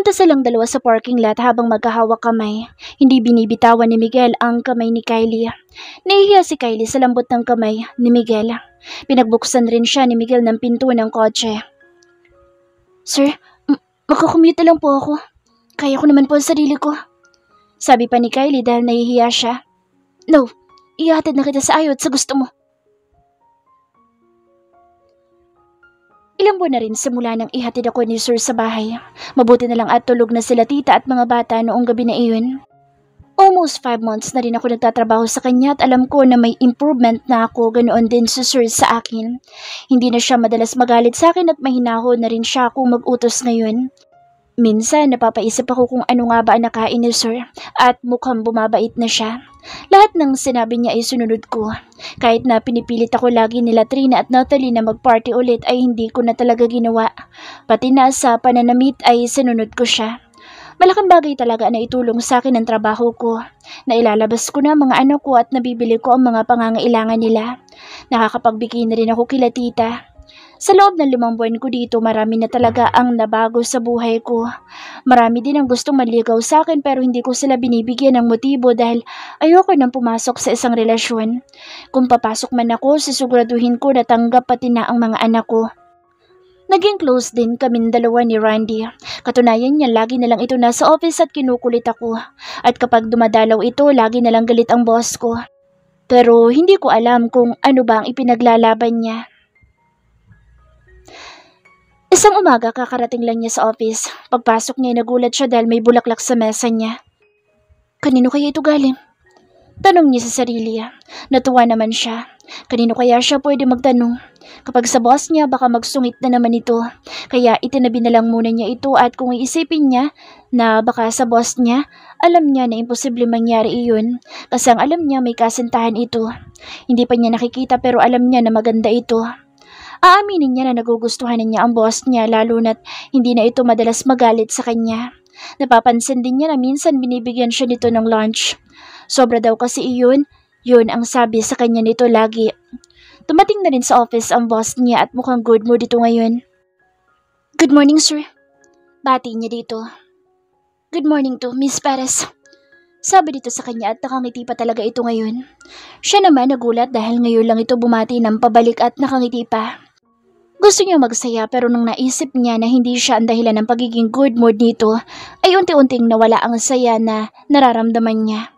Napunta silang dalawa sa parking lot habang magkahawak kamay. Hindi binibitawan ni Miguel ang kamay ni Kylie. Nahihiya si Kylie sa lambot ng kamay ni Miguel. Pinagbuksan rin siya ni Miguel ng pinto ng kotse. Sir, magkukumute lang po ako. Kaya ko naman po ang sarili ko. Sabi pa ni Kylie dahil nahihiya siya. No, ihatid na kita sa ayot sa gusto mo. Ilang buwan na rin simula nang ihatid ako ni Sir sa bahay. Mabuti na lang at tulog na sila tita at mga bata noong gabi na iyon. Almost 5 months na rin ako nagtatrabaho sa kanya at alam ko na may improvement na ako, ganoon din si Sir sa akin. Hindi na siya madalas magalit sa akin at mahinahon na rin siya kung mag-utos ngayon. Minsan napapaisip ako kung ano nga ba ang nakain ni Sir at mukhang bumabait na siya. Lahat ng sinabi niya ay sununod ko. Kahit na pinipilit ako lagi nila Trina at Natalie na mag-party ulit ay hindi ko na talaga ginawa. Pati na sa pananamit ay sinunod ko siya. Malaking bagay talaga na itulong sa akin ang trabaho ko. Nailalabas ko na mga anak ko at nabibili ko ang mga pangangailangan nila. Nakakapagbigay na rin ako kila tita. Sa loob ng 5 buwan ko dito, marami na talaga ang nabago sa buhay ko. Marami din ang gustong manligaw sa akin pero hindi ko sila binibigyan ng motibo dahil ayoko nang pumasok sa isang relasyon. Kung papasok man ako, sisiguraduhin ko na tanggap pati na ang mga anak ko. Naging close din kaming dalawa ni Randy. Katunayan niya, lagi na lang ito nasa office at kinukulit ako. At kapag dumadalaw ito, lagi na lang galit ang boss ko. Pero hindi ko alam kung ano ba ang ipinaglalaban niya. Isang umaga kakarating lang niya sa office. Pagpasok niya nagulat siya dahil may bulaklak sa mesa niya. Kanino kaya ito galing? Tanong niya sa sarili. Natuwa naman siya. Kanino kaya siya pwede magtanong? Kapag sa boss niya baka magsungit na naman ito. Kaya itinabi na lang muna niya ito at kung iisipin niya na baka sa boss niya, alam niya na imposible mangyari iyon. Kasi ang alam niya may kasintahan ito. Hindi pa niya nakikita pero alam niya na maganda ito. Aaminin niya na nagugustuhan niya ang boss niya lalo na't hindi na ito madalas magalit sa kanya. Napapansin din niya na minsan binibigyan siya nito ng lunch. Sobra daw kasi iyon, yun ang sabi sa kanya nito lagi. Tumating na rin sa office ang boss niya at mukhang good mood ito ngayon. Good morning, sir. Bati niya dito. Good morning to Miss Perez. Sabi dito sa kanya at nakangiti pa talaga ito ngayon. Siya naman nagulat dahil ngayon lang ito bumati ng pabalik at nakangiti pa. Gusto niya magsaya pero nung naisip niya na hindi siya ang dahilan ng pagiging good mood nito, ay unti-unting nawala ang saya na nararamdaman niya.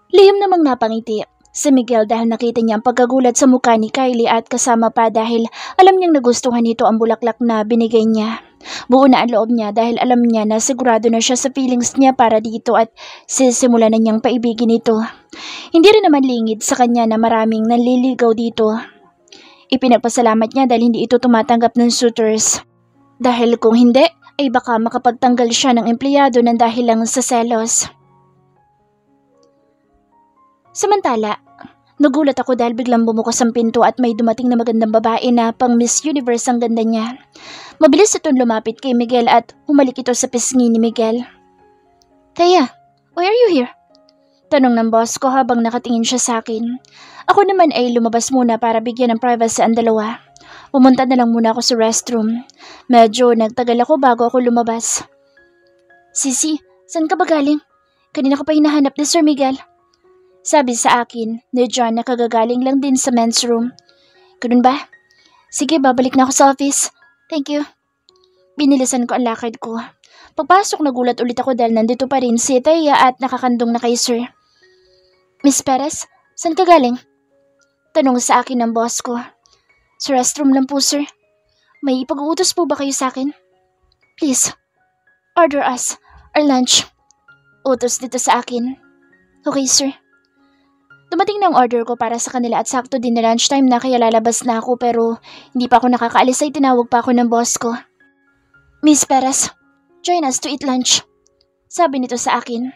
Lihim namang napangiti si Miguel dahil nakita niya ang pagkagulat sa mukha ni Kylie at kasama pa dahil alam niyang nagustuhan nito ang bulaklak na binigay niya. Buo na ang loob niya dahil alam niya na sigurado na siya sa feelings niya para dito at sisimula na niyang paibigin ito. Hindi rin naman lingid sa kanya na maraming nanliligaw dito. Ipinagpasalamat niya dahil hindi ito tumatanggap ng suitors. Dahil kung hindi, ay baka makapagtanggal siya ng empleyado ng dahil lang sa selos. Samantala, nagulat ako dahil biglang bumukas ang pinto at may dumating na magandang babae na pang Miss Universe ang ganda niya. Mabilis itong lumapit kay Miguel at humalik ito sa pisngi ni Miguel. Kaya, why are you here? Tanong ng boss ko habang nakatingin siya sa akin. Ako naman ay lumabas muna para bigyan ng privacy ang dalawa. Pumunta na lang muna ako sa restroom. Medyo nagtagal ako bago ako lumabas. Sisi, saan ka ba galing? Kanina ka pa hinahanap ni Sir Miguel. Sabi sa akin ni John na kagagaling lang din sa men's room. Ganun ba? Sige, babalik na ako sa office. Thank you. Binilisan ko ang lakad ko. Pagpasok nagulat ulit ako dahil nandito pa rin si Taya at nakakandong na kay Sir. Miss Perez, saan ka galing? Tanong sa akin ng boss ko. Sa restroom lang po, sir. May pag-uutos po ba kayo sa akin? Please, order us our lunch. Utos dito sa akin. Okay, sir. Dumating na ang order ko para sa kanila at sakto din na lunchtime na kaya lalabas na ako pero hindi pa ako nakakaalis ay tinawag pa ako ng boss ko. Miss Perez, join us to eat lunch. Sabi nito sa akin.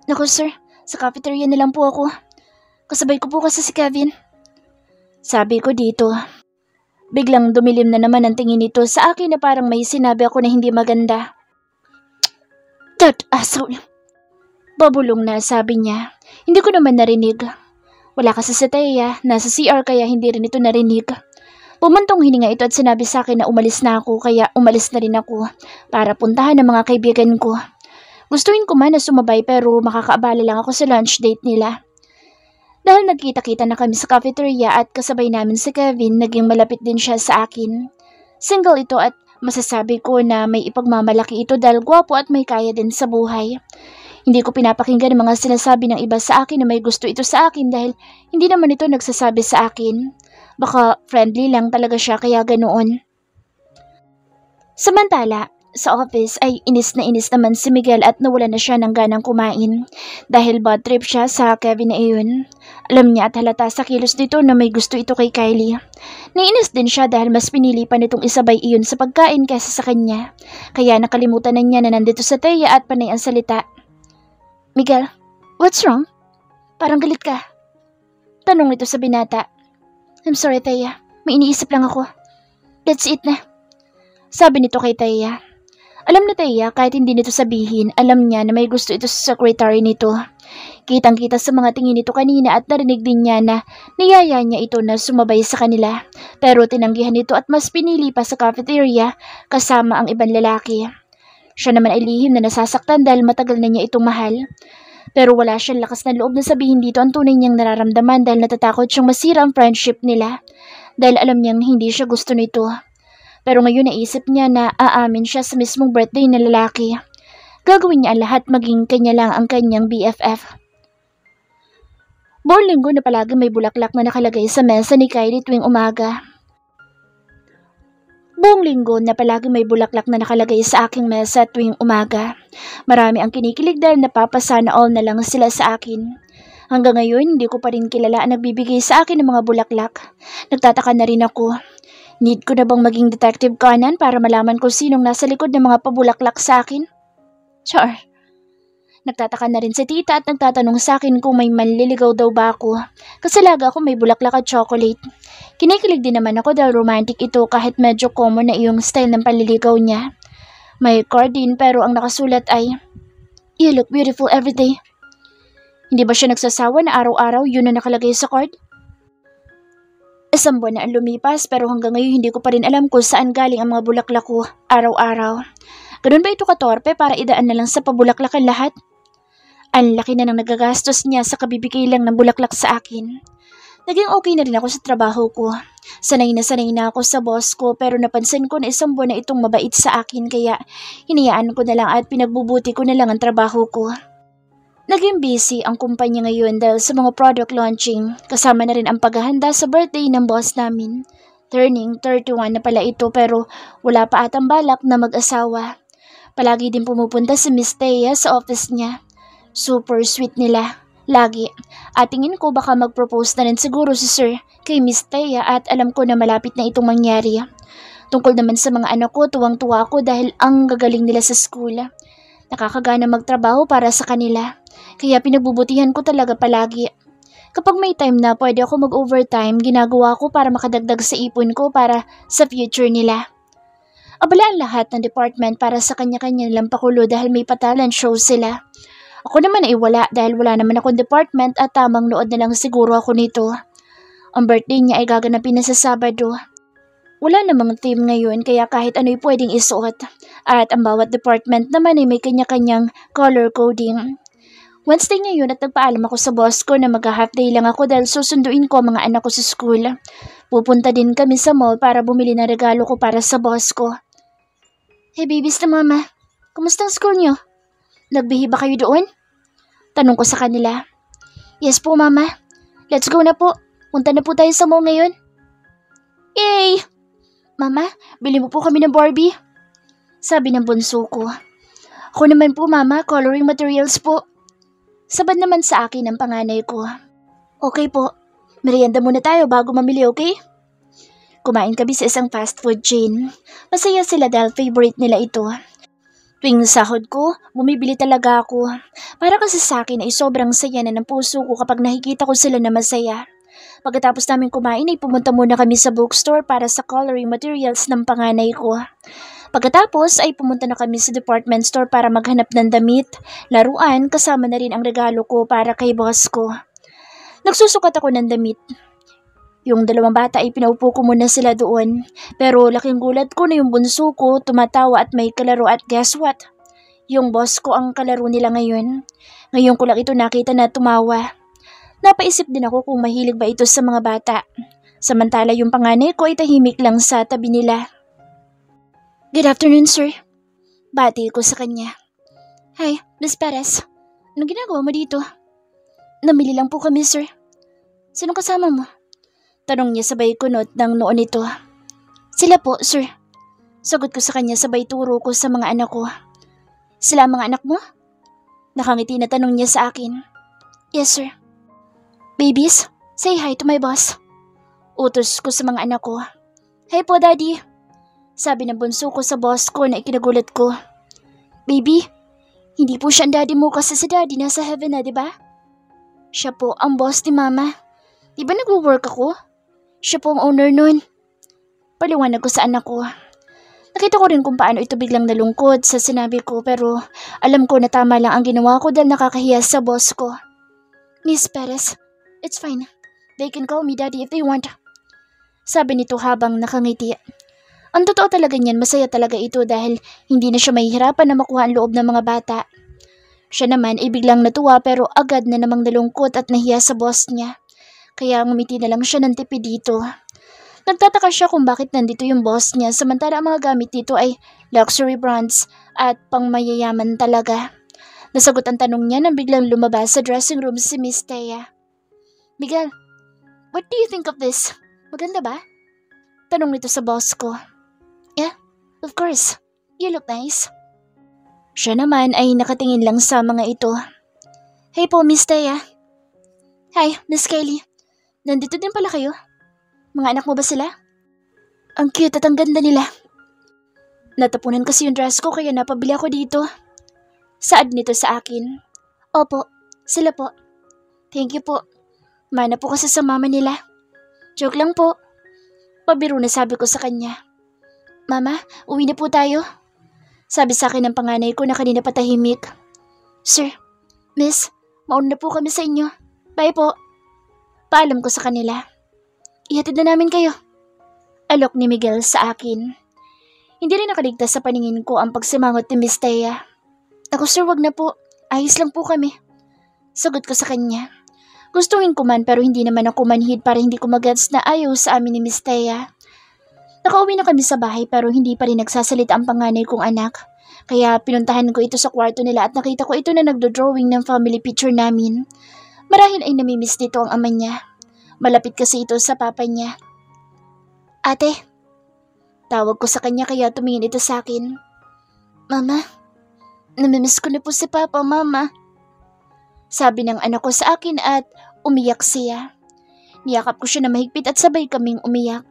Naku sir, sa cafeteria na lang po ako. Kasabay ko po kasi si Kevin. Sabi ko dito. Biglang dumilim na naman ang tingin nito sa akin na parang may sinabi ako na hindi maganda. That asshole. Babulong na sabi niya. Hindi ko naman narinig. Wala kasi si Taya, nasa CR kaya hindi rin ito narinig. Pumantong hininga ito at sinabi sa akin na umalis na ako kaya umalis na rin ako para puntahan ng mga kaibigan ko. Gustuin ko man na sumabay pero makakaabala lang ako sa lunch date nila. Dahil nagkita-kita na kami sa cafeteria at kasabay namin si Kevin, naging malapit din siya sa akin. Single ito at masasabi ko na may ipagmamalaki ito dahil gwapo at may kaya din sa buhay. Hindi ko pinapakinggan ang mga sinasabi ng iba sa akin na may gusto ito sa akin dahil hindi naman ito nagsasabi sa akin. Baka friendly lang talaga siya kaya ganoon. Samantala, sa office ay inis naman si Miguel at nawala na siya ng ganang kumain dahil bad trip siya sa Kevin na iyon. Alam niya at halata sa kilos nito na may gusto ito kay Kylie. Nainis din siya dahil mas pinili pa nitong isabay iyon sa pagkain kaysa sa kanya. Kaya nakalimutan na niya na nandito sa Thea at panay ang salita. Miguel, what's wrong? Parang galit ka. Tanong nito sa binata. I'm sorry, Thea. May iniisip lang ako. Let's eat na. Sabi nito kay Thea. Alam na Thea, kahit hindi nito sabihin, alam niya na may gusto ito sa secretary nito. Kitang-kita sa mga tingin nito kanina at narinig din niya na niyaya niya ito na sumabay sa kanila. Pero tinanggihan nito at mas pinili pa sa cafeteria kasama ang ibang lalaki. Siya naman ay lihim na nasasaktan dahil matagal na niya itong mahal. Pero wala siyang lakas na loob na sabihin dito ang tunay niyang nararamdaman dahil natatakot siyang masira ang friendship nila. Dahil alam niyang hindi siya gusto nito. Pero ngayon naisip niya na aamin siya sa mismong birthday na lalaki. Gagawin niya ang lahat maging kanya lang ang kanyang BFF. Buong linggo na palagi may bulaklak na nakalagay sa mesa ni Kylie tuwing umaga. Buong linggo na palagi may bulaklak na nakalagay sa aking mesa tuwing umaga. Marami ang kinikilig dahil napapasana all na lang sila sa akin. Hanggang ngayon, hindi ko pa rin kilala ang nagbibigay sa akin ng mga bulaklak. Nagtataka na rin ako. Need ko na bang maging Detective Conan para malaman kung sinong nasa likod ng mga pabulaklak sa akin? Char. Nagtataka na rin si tita at nagtatanong sa akin kung may manliligaw daw ba ako. Kasi lagi ako may bulaklak at chocolate. Kinikilig din naman ako dahil romantic ito kahit medyo common na iyong style ng panliligaw niya. May card din pero ang nakasulat ay, You look beautiful every day. Hindi ba siya nagsasawa na araw-araw yun na nakalagay sa card? Isang buwan na ang lumipas pero hanggang ngayon hindi ko pa rin alam kung saan galing ang mga bulaklak ko araw-araw. Ganun ba ito katorpe para idaan na lang sa pabulaklak ang lahat? Ang laki na nang nagagastos niya sa kabibigay lang ng bulaklak sa akin. Naging okay na rin ako sa trabaho ko. Sanay na ako sa boss ko pero napansin ko na isang buwan na itong mabait sa akin kaya hinayaan ko na lang at pinagbubuti ko na lang ang trabaho ko. Naging busy ang kumpanya ngayon dahil sa mga product launching, kasama na rin ang paghahanda sa birthday ng boss namin. Turning 31 na pala ito pero wala pa atang balak na mag-asawa. Palagi din pumupunta si Miss Thea sa office niya. Super sweet nila. Lagi. At tingin ko baka mag-propose na rin siguro si Sir kay Miss Thea at alam ko na malapit na itong mangyari. Tungkol naman sa mga anak ko, tuwang-tuwa ako dahil ang gagaling nila sa school. Nakakagana magtrabaho para sa kanila. Kaya pinagbubutihan ko talaga palagi. Kapag may time na pwede ako mag-overtime, ginagawa ko para makadagdag sa ipon ko para sa future nila. Abala ang lahat ng department para sa kanya-kanya nilang pakulo dahil may pa-talent show sila. Ako naman ay wala dahil wala naman akong department at tamang nood na lang siguro ako nito. Ang birthday niya ay gaganapin na sa Sabado. Wala namang theme ngayon kaya kahit ano'y pwedeng isuot. At ang bawat department naman ay may kanya-kanyang color coding. Wednesday ngayon at nagpaalam ako sa boss ko na mag-half day lang ako dahil susunduin ko ang mga anak ko sa school. Pupunta din kami sa mall para bumili ng regalo ko para sa boss ko. Hey babies na mama, kumusta ang school nyo? Nagbihi ba kayo doon? Tanong ko sa kanila. Yes po mama, let's go na po. Punta na po tayo sa mall ngayon. Yay! Mama, bili mo po kami ng Barbie. Sabi ng bunso ko. Ako naman po mama, coloring materials po. Sabad naman sa akin ang panganay ko. Okay po, merienda muna tayo bago mamili, okay? Kumain kami sa isang fast food chain. Masaya sila dahil favorite nila ito. Tuwing sahod ko, bumibili talaga ako. Para kasi sa akin ay sobrang saya na ng puso ko kapag nakikita ko sila na masaya. Pagkatapos namin kumain ay pumunta muna kami sa bookstore para sa coloring materials ng panganay ko. Pagkatapos ay pumunta na kami sa department store para maghanap ng damit, laruan, kasama na rin ang regalo ko para kay boss ko. Nagsusukat ako ng damit. Yung dalawang bata ay pinaupo ko muna sila doon. Pero laking gulat ko na yung bunso ko tumatawa at may kalaro at guess what? Yung boss ko ang kalaro nila ngayon. Ngayon ko lang ito nakita na tumawa. Napaisip din ako kung mahilig ba ito sa mga bata. Samantala yung panganay ko ay tahimik lang sa tabi nila. Good afternoon, sir. Bati ko sa kanya. Hi, Miss Perez. Anong ginagawa mo dito? Namili lang po kami, sir. Sino kasama mo? Tanong niya sabay kunot ng noon nito. Sila po, sir. Sagot ko sa kanya sabay turo ko sa mga anak ko. Sila ang mga anak mo? Nakangiti na tanong niya sa akin. Yes, sir. Babies, say hi to my boss. Utos ko sa mga anak ko. Hey po, daddy. Sabi ng bunso ko sa boss ko na ikinagulat ko. Baby, hindi po siya ang daddy mo kasi si daddy nasa heaven na, di ba? Siya po ang boss ni mama. Di ba nag-work ako? Siya po ang owner nun. Paliwanag ko sa anak ko. Nakita ko rin kung paano ito biglang nalungkot sa sinabi ko pero alam ko na tama lang ang ginawa ko dahil nakakahiya sa boss ko. Miss Perez, it's fine. They can call me daddy if they want. Sabi nito habang nakangiti. Ang totoo talaga niyan, masaya talaga ito dahil hindi na siya mahihirapan na makuha ang loob ng mga bata. Siya naman ay biglang natuwa pero agad na namang nalungkot at nahiya sa boss niya. Kaya ngumiti na lang siya ng tipi dito. Nagtataka siya kung bakit nandito yung boss niya samantala ang mga gamit dito ay luxury brands at pangmayayaman talaga. Nasagot ang tanong niya nang biglang lumabas sa dressing room si Miss Thea. Miguel, what do you think of this? Maganda ba? Tanong nito sa boss ko. Yeah, of course. You look nice. Siya naman ay nakatingin lang sa mga ito. Hey po, Miss Thea. Hi, Miss Kylie. Nandito din pala kayo? Mga anak mo ba sila? Ang cute at ang ganda nila. Natapunan kasi yung dress ko kaya napabili ako dito. Saad nito sa akin. Opo, sila po. Thank you po. Mana po kasi sa mama nila. Joke lang po. Pabiro na sabi ko sa kanya. Mama, uwi na po tayo. Sabi sa akin ng panganay ko na kanina patahimik. Sir, miss, mauna na po kami sa inyo. Bye po. Paalam ko sa kanila. Ihatid na namin kayo. Alok ni Miguel sa akin. Hindi rin nakaligtas sa paningin ko ang pagsimangot ni Miss Thea. Ako sir, wag na po. Ayos lang po kami. Sagot ko sa kanya. Gustuhin ko man pero hindi naman ako manhid para hindi ko magets na ayaw sa amin ni Miss Thea. Nakauwi na kami sa bahay pero hindi pa rin nagsasalita ang panganay kong anak. Kaya pinuntahan ko ito sa kwarto nila at nakita ko ito na nagdo-drawing ng family picture namin. Marahil ay namimiss nito ang ama niya. Malapit kasi ito sa papa niya. Ate, tawag ko sa kanya kaya tumingin ito sa akin. Mama, namimiss ko na po si Papa, Mama. Sabi ng anak ko sa akin at umiyak siya. Niyakap ko siya na mahigpit at sabay kaming umiyak.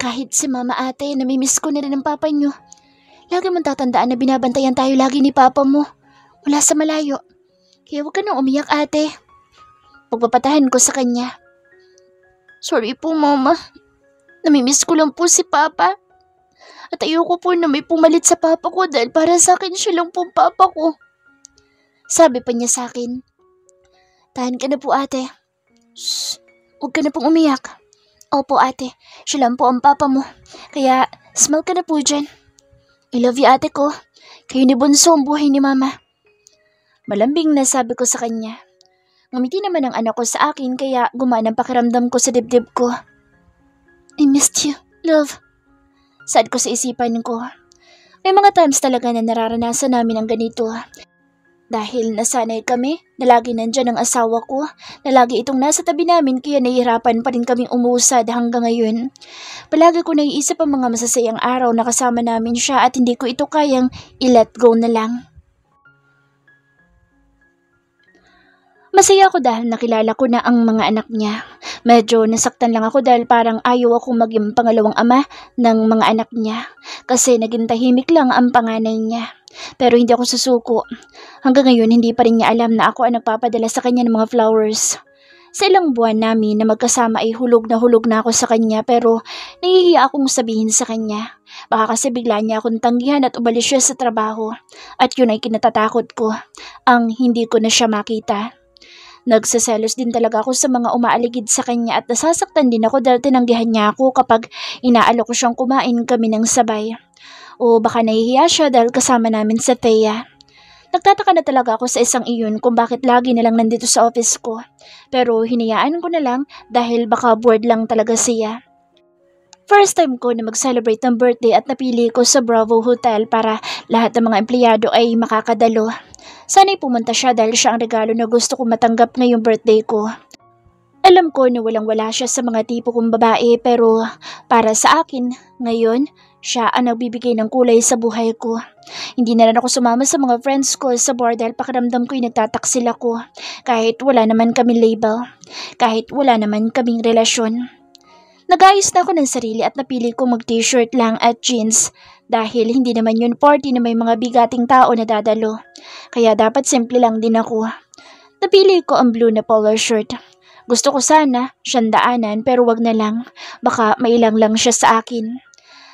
Kahit si Mama ate, namimiss ko na rin ang papa niyo. Lagi mong tatandaan na binabantayan tayo lagi ni Papa mo. Wala sa malayo. Kaya huwag ka nang umiyak ate. Pagpapatahan ko sa kanya. Sorry po, Mama. Namimiss ko lang po si Papa. At ayoko po na may pumalit sa Papa ko dahil para sa akin siya lang po Papa ko. Sabi pa niya sa akin. Tahan ka na po ate. Shh, huwag ka na pong umiyak. Opo ate, siya lang po ang Papa mo. Kaya smile ka na po dyan. I love you ate ko. Kayo ni Bunso ang buhay ni Mama. Malambing na sabi ko sa kanya. Ngumiti naman ang anak ko sa akin kaya gumana ang pakiramdam ko sa dibdib ko. I missed you, love. Sad ko sa isipan ko. May mga times talaga na nararanasan namin ang ganito. Dahil nasanay kami na lagi nandyan ang asawa ko, na lagi itong nasa tabi namin kaya nahihirapan pa rin kaming umusad hanggang ngayon. Palagi ko naiisip ang mga masasayang araw na kasama namin siya at hindi ko ito kayang i-let go na lang. Masaya ako dahil nakilala ko na ang mga anak niya. Medyo nasaktan lang ako dahil parang ayaw akong maging pangalawang ama ng mga anak niya. Kasi naging tahimik lang ang panganay niya. Pero hindi ako susuko. Hanggang ngayon hindi pa rin niya alam na ako ang nagpapadala sa kanya ng mga flowers. Sa ilang buwan namin na magkasama ay hulog na ako sa kanya pero nahihiya akong sabihin sa kanya. Baka kasi bigla niya akong tanggihan at umalis siya sa trabaho. At yun ay kinatatakot ko, ang hindi ko na siya makita. Nagseselos din talaga ako sa mga umaaligid sa kanya at nasasaktan din ako dahil tinanggihan niya ako kapag inaalok ko siyang kumain kami ng sabay. O baka nahihiya siya dahil kasama namin sa Thea. Nagtataka na talaga ako sa isang iyon kung bakit lagi na lang nandito sa office ko. Pero hinayaan ko na lang dahil baka bored lang talaga siya. First time ko na mag-celebrate ng birthday at napili ko sa Bravo Hotel para lahat ng mga empleyado ay makakadalo. Sana'y pumunta siya dahil siya ang regalo na gusto ko matanggap ngayong birthday ko. Alam ko na walang-wala siya sa mga tipo kong babae pero para sa akin, ngayon, siya ang nagbibigay ng kulay sa buhay ko. Hindi na rin ako sumama sa mga friends ko sa bar dahil pakiramdam ko'y nagtataksil ako. Kahit wala naman kaming label, kahit wala naman kaming relasyon. Nag-ayos na ako ng sarili at napili ko mag-t-shirt lang at jeans dahil hindi naman yun party na may mga bigating tao na dadalo. Kaya dapat simple lang din ako. Napili ko ang blue na polo shirt. Gusto ko sana siyang daanan pero wag na lang. Baka mailang lang siya sa akin.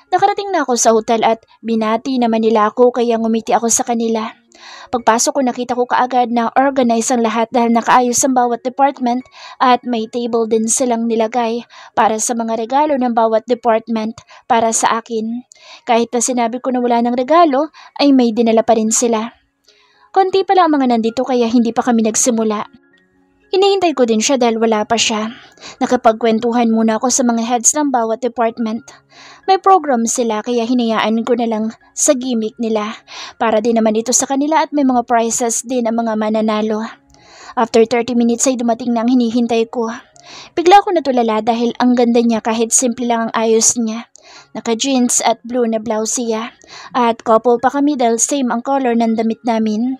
Nakarating na ako sa hotel at binati naman nila ako kaya ngumiti ako sa kanila. Pagpasok ko nakita ko kaagad na organize ang lahat dahil nakaayos ang bawat department at may table din silang nilagay para sa mga regalo ng bawat department para sa akin. Kahit na sinabi ko na wala ng regalo ay may dinala pa rin sila. Konti pala ang mga nandito kaya hindi pa kami nagsimula. Hinihintay ko din siya dahil wala pa siya. Nakapagkwentuhan muna ako sa mga heads ng bawat department. May program sila kaya hinayaan ko na lang sa gimmick nila. Para din naman ito sa kanila at may mga prizes din ang mga mananalo. After 30 minutes ay dumating na ang hinihintay ko. Bigla ako natulala dahil ang ganda niya kahit simple lang ang ayos niya. Naka-jeans at blue na blouse siya. At couple pa kami dahil same ang color ng damit namin.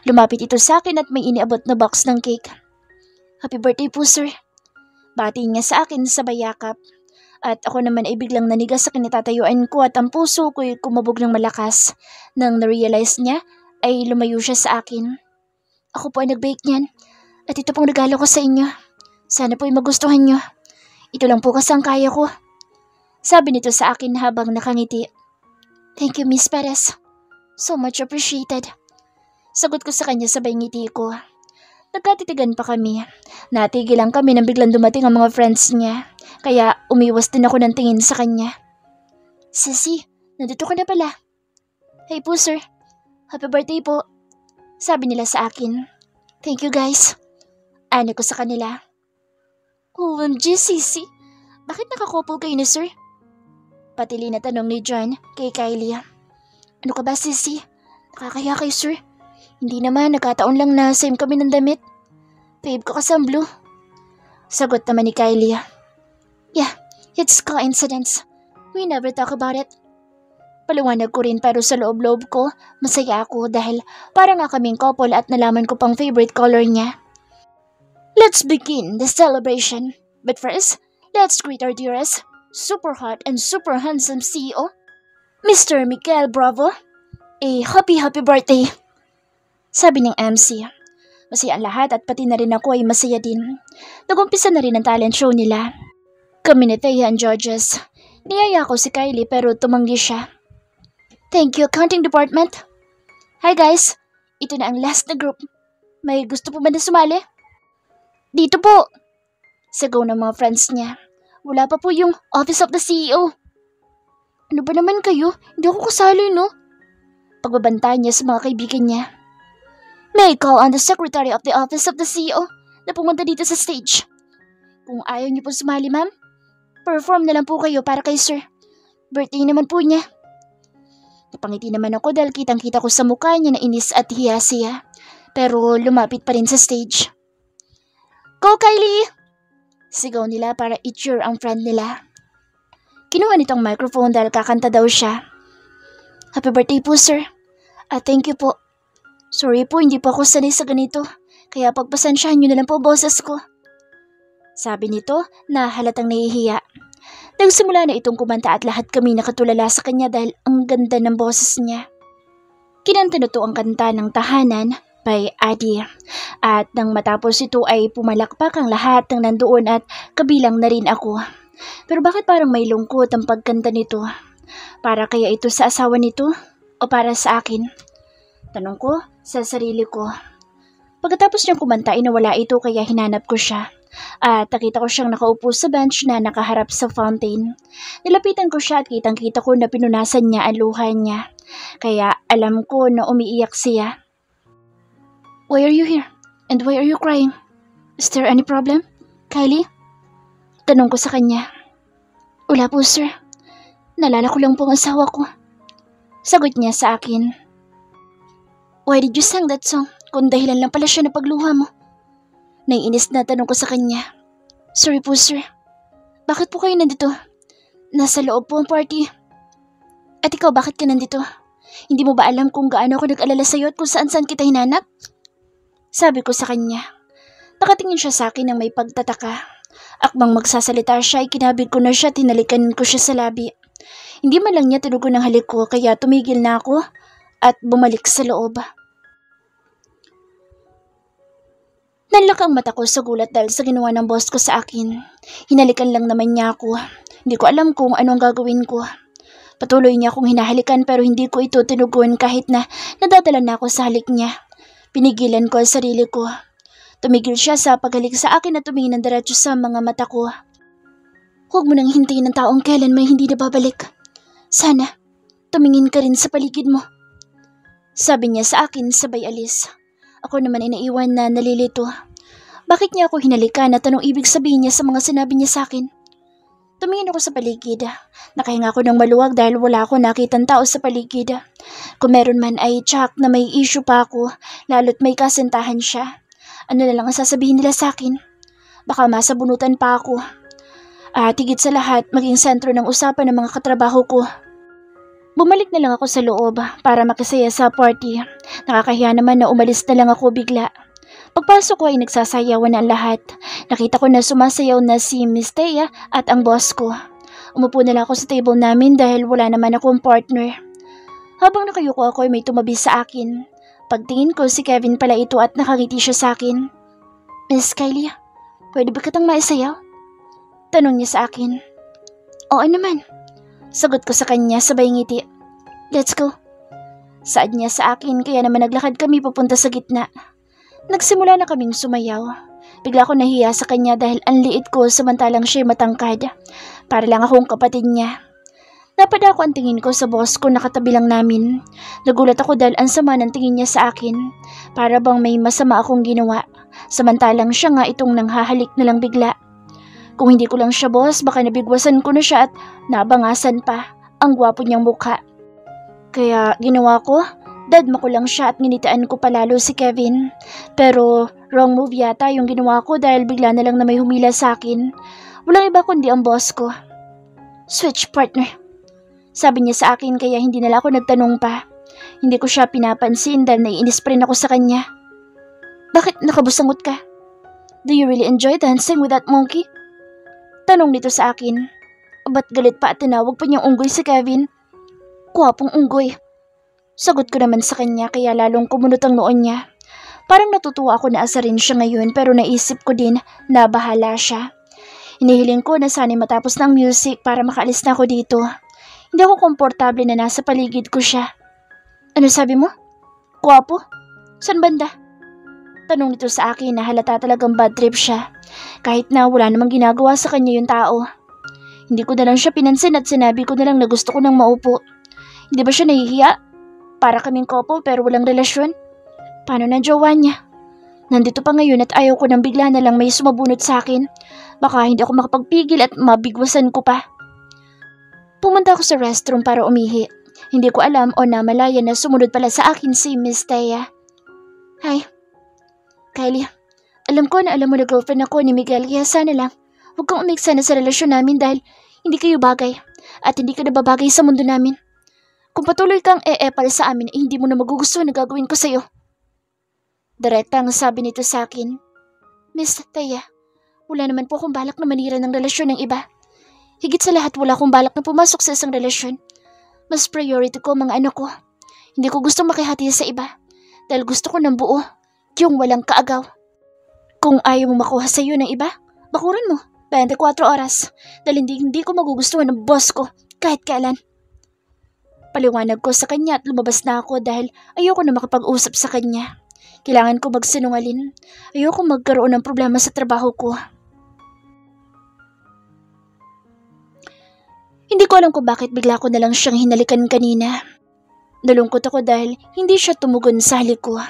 Lumapit ito sa akin at may iniabot na box ng cake. Happy birthday po, sir. Bati niya sa akin sa bayakap. At ako naman ay biglang nanigas sa kinatatayuan ko at ang puso ko'y kumabog ng malakas. Nang na-realize niya, ay lumayo siya sa akin. Ako po ay nag-bake niyan. At ito pong regalo ko sa inyo. Sana po ay magustuhan niyo. Ito lang po kasi ang kaya ko. Sabi nito sa akin habang nakangiti. Thank you, Miss Perez. So much appreciated. Sagot ko sa kanya sabay ngiti ko. Nagkatitigan pa kami. Natigil lang kami nang biglang dumating ang mga friends niya. Kaya umiwas din ako ng tingin sa kanya. Sissy, nandito ka na pala. Hey po sir, happy birthday po. Sabi nila sa akin. Thank you guys. Ano ko sa kanila. OMG Sissy, bakit nakakouple kayo ni sir? Patili na tanong ni John kay Kylie. Ano ka ba Sissy? Nakakaya kay sir. Hindi naman, nagkataon lang na same kami ng damit. Babe ko kasi ang blue. Sagot naman ni Kylie. Yeah, it's coincidence. We never talk about it. Paliwanag ko rin pero sa loob-loob ko, masaya ako dahil parang nga kaming couple at nalaman ko pang favorite color niya. Let's begin the celebration. But first, let's greet our dearest, super hot and super handsome CEO, Mr. Miguel Bravo. Happy birthday! Sabi ng MC. Masaya ang lahat at pati na rin ako ay masaya din. Nag-umpisa na rin ang talent show nila. Kami ni Thea ang judges. Niyaya ko si Kylie pero tumanggi siya. Thank you, accounting department. Hi guys, ito na ang last na group. May gusto po ba na sumali? Dito po. Sigaw ng mga friends niya. Wala pa po yung office of the CEO. Ano ba naman kayo? Hindi ako kasali no? Pagbabanta niya sa mga kaibigan niya. May I call on the secretary of the office of the CEO na pumunta dito sa stage. Kung ayaw niyo po sumali ma'am, perform na lang po kayo para kay sir. Birthday naman po niya. Napangiti naman ako dahil kitang-kita ko sa mukha niya na inis at hiya siya. Pero lumapit pa rin sa stage. Go Kylie! Sigaw nila para i-cheer ang friend nila. Kinuha nitong microphone dahil kakanta daw siya. Happy birthday po sir. Thank you po. Sorry po, hindi po ako sanay sa ganito. Kaya pagpasensyahan niyo na lang po boses ko. Sabi nito na halatang nahihiya. Nagsimula na itong kumanta at lahat kami nakatulala sa kanya dahil ang ganda ng boses niya. Kinanta na to ang kanta ng Tahanan by Adi. At nang matapos ito ay pumalakpak ang lahat ng nandoon at kabilang na rin ako. Pero bakit parang may lungkot ang pagkanta nito? Para kaya ito sa asawa nito o para sa akin? Tanong ko sa sarili ko. Pagkatapos niyang kumanta ay nawala ito kaya hinanap ko siya. At nakita ko siyang nakaupo sa bench na nakaharap sa fountain. Nilapitan ko siya at kitang-kita ko na pinunasan niya ang luha niya. Kaya alam ko na umiiyak siya. "Why are you here? And why are you crying? Is there any problem, Kylie?" Tanong ko sa kanya. "Wala po, sir. Nalala ko lang po ang asawa ko." Sagot niya sa akin. "Why did you sing that song? Kung dahilan lang pala siya na pagluha mo." Naiinis na tanong ko sa kanya. "Sorry po, sir. Bakit po kayo nandito? Nasa loob po ang party." "At ikaw, bakit ka nandito? Hindi mo ba alam kung gaano ako nag-alala sa'yo at kung saan-saan kita hinanap?" Sabi ko sa kanya. Nakatingin siya sa akin ng may pagtataka. Akmang magsasalita siya ay kinabig ko na siya at hinalikan ko siya sa labi. Hindi man lang niya tinugon ng halik ko kaya tumigil na ako at bumalik sa loob. Nanlak ang mata ko sa gulat dahil sa ginawa ng boss ko sa akin. Hinalikan lang naman niya ako. Hindi ko alam kung ano ang gagawin ko. Patuloy niya akong hinahalikan pero hindi ko ito tinugon kahit na nadadala na ako sa halik niya. Pinigilan ko ang sarili ko. Tumigil siya sa paghalik sa akin at tumingin ng diretso sa mga mata ko. "Huwag mo nang hintayin ng taong kailan may hindi na babalik. Sana, tumingin ka rin sa paligid mo." Sabi niya sa akin sabay alis. Ako naman ay naiwan na nalilito. Bakit niya ako hinalikan at anong ibig sabihin niya sa mga sinabi niya sa akin? Tumingin ako sa paligid. Nakahinga ako ng maluwag dahil wala ako nakitang tao sa paligid. Kung meron man ay tsak na may issue pa ako, lalo't may kasintahan siya. Ano na lang ang sasabihin nila sa akin? Baka masabunutan pa ako. At higit sa lahat, maging sentro ng usapan ng mga katrabaho ko. Bumalik na lang ako sa loob para makisaya sa party. Nakakahiya naman na umalis na lang ako bigla. Pagpasok ko ay nagsasayawan na ang lahat. Nakita ko na sumasayaw na si Miss Thea at ang boss ko. Umupo na lang ako sa table namin dahil wala naman akong partner. Habang nakayuko ako ay may tumabi sa akin. Pagtingin ko si Kevin pala ito at nakangiti siya sa akin. "Miss Kylie, pwede ba kitang maisayaw?" Tanong niya sa akin. "Oo naman." Sagot ko sa kanya sabay ngiti. "Let's go." Saad niya sa akin kaya naman naglakad kami papunta sa gitna. Nagsimula na kaming sumayaw. Bigla ko nahiya sa kanya dahil ang liit ko samantalang siya'y matangkad. Para lang akong kapatid niya. Napada ko ang tingin ko sa boss ko nakatabi lang namin. Nagulat ako dahil ang sama ng tingin niya sa akin. Para bang may masama akong ginawa. Samantalang siya nga itong nanghahalik na lang bigla. Kung hindi ko lang siya boss, baka nabigwasan ko na siya at nabangasan pa ang gwapo niyang mukha. Kaya ginawa ko, dadma ko lang siya at nginitaan ko palalo si Kevin. Pero wrong move yata yung ginawa ko dahil bigla na lang na may humila sa akin. Walang iba kundi ang boss ko. "Switch partner," sabi niya sa akin kaya hindi na lang ako nagtanong pa. Hindi ko siya pinapansin dahil naiinis pa rin ako sa kanya. "Bakit nakabusangot ka? Do you really enjoy dancing with that monkey?" Tanong nito sa akin. Ba't galit pa at tinawag pa niyang unggoy si Kevin? Kwapong unggoy. Sagot ko naman sa kanya kaya lalong kumunot ang noon niya. Parang natutuwa ako na asarin siya ngayon pero naisip ko din na bahala siya. Hinihiling ko na sana'y matapos ng music para makaalis na ako dito. Hindi ako komportable na nasa paligid ko siya. "Ano sabi mo? Kwapo? San banda?" Tanong nito sa akin na halata talagang bad trip siya. Kahit na wala namang ginagawa sa kanya yung tao. Hindi ko na lang siya pinansin at sinabi ko na lang na gusto ko nang maupo. Hindi ba siya nahihiya? Para kaming couple pero walang relasyon. Paano na jowa niya? Nandito pa ngayon at ayaw ko nang bigla na lang may sumabunot sa akin. Baka hindi ako makapagpigil at mabigwasan ko pa. Pumunta ako sa restroom para umihi. Hindi ko alam o namalaya na sumunod pala sa akin si Miss Thea. "Hi, Kylie. Alam ko na alam mo na girlfriend ako ni Miguel kaya sana lang huwag kang umiksa na sa relasyon namin dahil hindi kayo bagay at hindi ka nababagay sa mundo namin. Kung patuloy kang pala sa amin ay hindi mo na magugustuhan na gagawin ko sa'yo." Direktang sabi nito sa akin. "Miss Thea, wala naman po akong balak na manira ng relasyon ng iba. Higit sa lahat wala akong balak na pumasok sa isang relasyon. Mas priority ko mga anak ko. Hindi ko gustong makihati sa iba dahil gusto ko ng buo, yung walang kaagaw. Kung ayaw mo makuha sa iyo ng iba, bakuran mo, 24 oras, dahil hindi ko magugustuhan ng boss ko kahit kailan." Paliwanag ko sa kanya at lumabas na ako dahil ayoko na makapag-usap sa kanya. Kailangan ko magsinungaling. Ayoko magkaroon ng problema sa trabaho ko. Hindi ko alam kung bakit bigla ko na lang siyang hinalikan kanina. Nalungkot ako dahil hindi siya tumugon sa halik ko.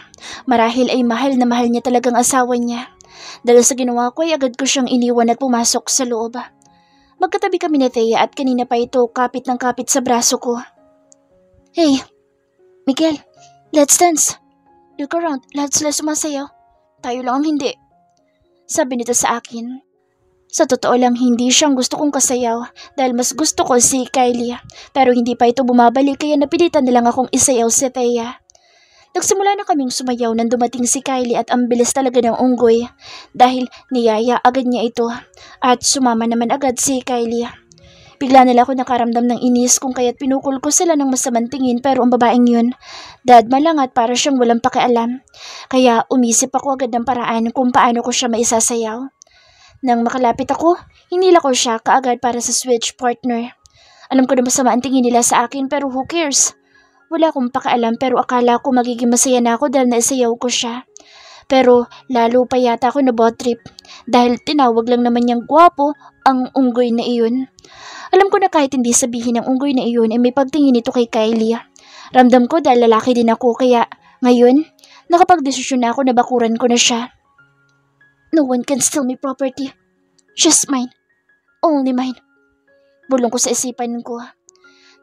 Marahil ay mahal na mahal niya talagang asawa niya. Dahil sa ginawa ko ay agad ko siyang iniwan at pumasok sa loob. Magkatabi kami ni Thea at kanina pa ito kapit ng kapit sa braso ko. Hey, Miguel, let's dance. Look around, lahat sila sumasayaw. Tayo lang ang hindi. Sabi nito sa akin. Sa totoo lang hindi siyang gusto kong kasayaw dahil mas gusto ko si Kylie. Pero hindi pa ito bumabalik kaya napilitan na lang akong isayaw si Thea. Nagsimula na kaming sumayaw nang dumating si Kylie at ang bilis talaga ng unggoy dahil niyaya agad niya ito at sumama naman agad si Kylie. Bigla nila ako nakaramdam ng inis kung kaya't pinukol ko sila ng masamang tingin pero ang babaeng yun, dadma lang at para siyang walang pakialam. Kaya umisip ako agad ng paraan kung paano ko siya maisasayaw. Nang makalapit ako, hinila ko siya kaagad para sa switch partner. Alam ko na masama ang tingin nila sa akin pero who cares? Wala akong pakialam pero akala ko magiging masaya na ako dahil naisayaw ko siya. Pero lalo pa yata ako na bad trip dahil tinawag lang naman niyang gwapo ang unggoy na iyon. Alam ko na kahit hindi sabihin ng unggoy na iyon ay may pagtingin ito kay Kylie. Ramdam ko dahil lalaki din ako kaya ngayon nakapagdesisyon na ako na bakuran ko na siya. No one can steal my property. Just mine. Only mine. Bulong ko sa isipan ko.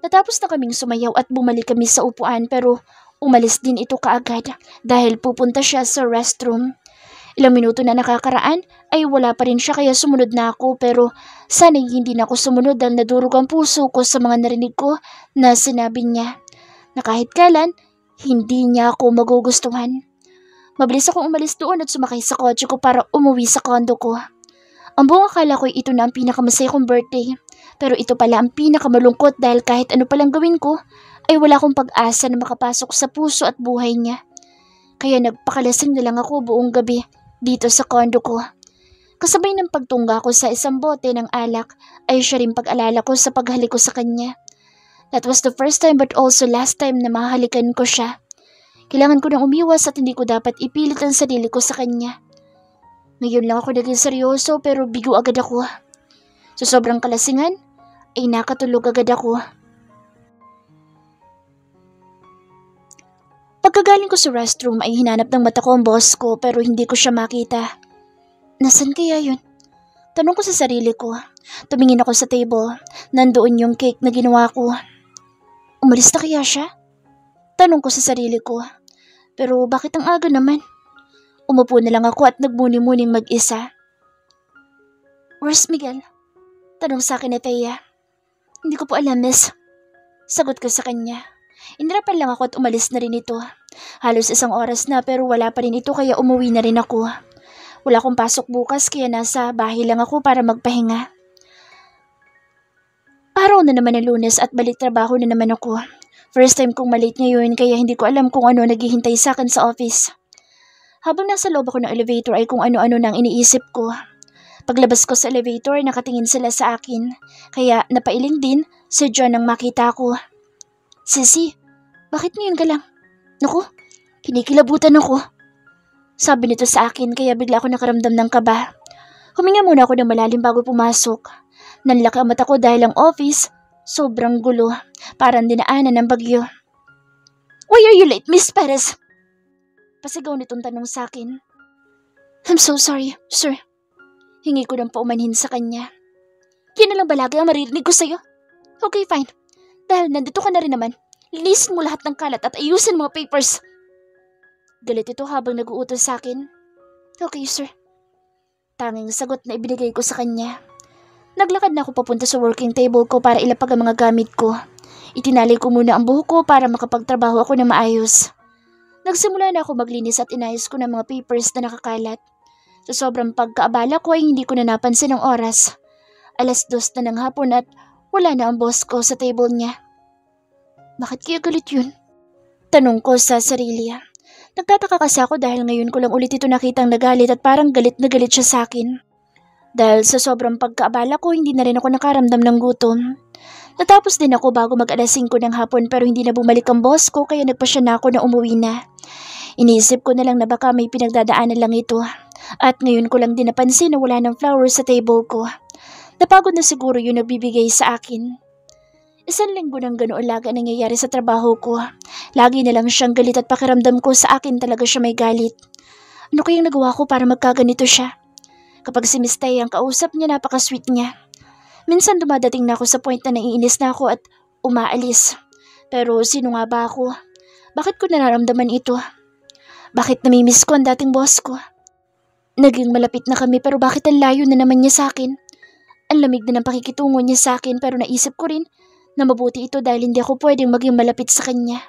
Natapos na kaming sumayaw at bumalik kami sa upuan pero umalis din ito kaagad dahil pupunta siya sa restroom. Ilang minuto na nakakaraan ay wala pa rin siya kaya sumunod na ako pero sana'y hindi na ako sumunod dahil nadurog ang puso ko sa mga narinig ko na sinabi niya na kahit kailan hindi niya ako magugustuhan. Mabilis akong umalis doon at sumakay sa kotse ko para umuwi sa kondo ko. Ang buong akala ko ito na ang pinakamasaya kong birthday pero ito pala ang pinakamalungkot dahil kahit ano palang gawin ko ay wala akong pag-asa na makapasok sa puso at buhay niya. Kaya nagpakalasing na lang ako buong gabi dito sa kondo ko. Kasabay ng pagtungga ko sa isang bote ng alak ay siya rin pag-alala ko sa paghalik ko sa kanya. That was the first time but also last time na mahalikan ko siya. Kailangan ko nang umiwas at hindi ko dapat ipilit ang sarili ko sa kanya. Ngayon lang ako naging seryoso pero bigo agad ako. Sa sobrang kalasingan ay nakatulog agad ako. Pagkagaling ko sa restroom ay hinanap ng mata ko ang boss ko pero hindi ko siya makita. Nasaan kaya yun? Tanong ko sa sarili ko. Tumingin ako sa table. Nandoon yung cake na ginawa ko. Umalis na kaya siya? Tanong ko sa sarili ko. Pero bakit ang aga naman? Umupo na lang ako at nagmuni-muning mag-isa. Where's Miguel? Tanong sa akin ni Thea. Hindi ko po alam, miss. Sagot ko sa kanya. Inirapan lang ako at umalis na rin ito. Halos isang oras na pero wala pa rin ito kaya umuwi na rin ako. Wala akong pasok bukas kaya nasa bahay lang ako para magpahinga. Araw na naman ng Lunes at balik trabaho na naman ako. First time kong malate ngayon kaya hindi ko alam kung ano naghihintay sa akin sa office. Habang nasa loob ako ng elevator ay kung ano-ano nang iniisip ko. Paglabas ko sa elevator nakatingin sila sa akin kaya napailing din si John nang makita ko. Sissy, bakit ngayon ka lang? Naku, kinikilabutan ako. Sabi nito sa akin kaya bigla ako nakaramdam ng kaba. Huminga muna ako ng malalim bago pumasok. Nanlaki ang mata ko dahil ang office, sobrang gulo. Parang dinaanan ng bagyo. Why are you late, Miss Perez? Pasigaw nitong tanong sa akin. I'm so sorry, sir. Hingi ko ng paumanhin sa kanya. Yan na lang balagay ang maririnig ko sa'yo. Okay, fine. Dahil nandito ka na rin naman, linisin mo lahat ng kalat at ayusin mga papers. Galit ito habang nag-uutos sa akin. Okay, sir. Tanging sagot na ibinigay ko sa kanya. Naglakad na ako papunta sa working table ko para ilapag ang mga gamit ko. Itinali ko muna ang buhok ko para makapagtrabaho ako na maayos. Nagsimula na ako maglinis at inayos ko ng mga papers na nakakalat. Sa sobrang pagkaabala ko ay hindi ko na napansin ang oras. 2:00 na ng hapon at wala na ang boss ko sa table niya. Bakit kaya galit yun? Tanong ko sa sarili. Nagtataka kasi ako dahil ngayon ko lang ulit ito nakitang nagalit at parang galit na galit siya sa akin. Dahil sa sobrang pagkaabala ko, hindi na rin ako nakaramdam ng gutom. Natapos din ako bago mag-5 ng hapon pero hindi na bumalik ang boss ko kaya nagpasya na ako na umuwi na. Iniisip ko na lang na baka may pinagdadaanan lang ito. At ngayon ko lang din napansin na wala ng flowers sa table ko. Napagod na siguro yung nagbibigay sa akin. Isang linggo ng ganoon laga nangyayari sa trabaho ko. Lagi na lang siyang galit at pakiramdam ko sa akin talaga siya may galit. Ano kayang nagawa ko para magkaganito siya? Kapag si Miss Tay ang kausap niya, napaka-sweet niya. Minsan dumadating na ako sa point na naiinis na ako at umaalis. Pero sino nga ba ako? Bakit ko nararamdaman ito? Bakit namimiss ko ang dating boss ko? Naging malapit na kami pero bakit ang layo na naman niya sa akin? Ang lamig na ng pakikitungo niya sa akin pero naisip ko rin na mabuti ito dahil hindi ako pwedeng maging malapit sa kanya.